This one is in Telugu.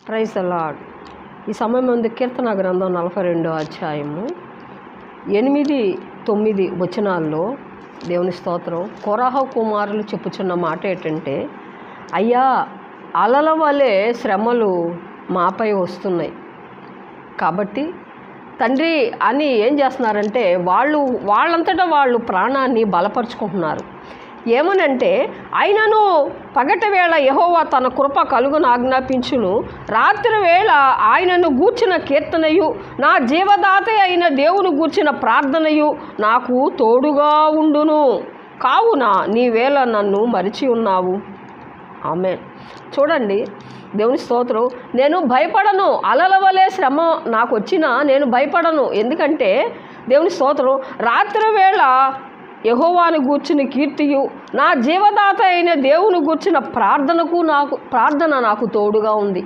Praise the lord. ఈ సమయం ముందు కీర్తన గ్రంథం 42వ అధ్యాయము 8-9 వచనాల్లో దేవుని స్తోత్రం. కోరాహ కుమారులు చెప్పుచున్న మాట ఏంటంటే, అయ్యా అలల వలె శ్రమలు మాపై వస్తున్నాయి కాబట్టి తండ్రి అని ఏం చేస్తున్నారంటే వాళ్ళంతటా వాళ్ళు ప్రాణాన్ని బలపరుచుకుంటున్నారు. ఏమనంటే, అయినను పగటి వేళ యెహోవా తన కృప కలుగును ఆజ్ఞాపించును, రాత్రి వేళ ఆయనను గూర్చిన కీర్తనయు నా జీవదాత అయిన దేవుని గూర్చిన ప్రార్థనయు నాకు తోడుగా ఉండును. కావున నీవేళ నన్ను మరిచి ఉన్నావు. ఆమేన్. చూడండి, దేవుని స్తోత్రం. నేను భయపడను, అలల వలె శ్రమ నాకు వచ్చినా నేను భయపడను. ఎందుకంటే దేవుని స్తోత్రం, రాత్రి వేళ యెహోవాను గూర్చిన కీర్తియు నా జీవదాత అయిన దేవుని గూర్చిన ప్రార్థన నాకు తోడుగా ఉంది.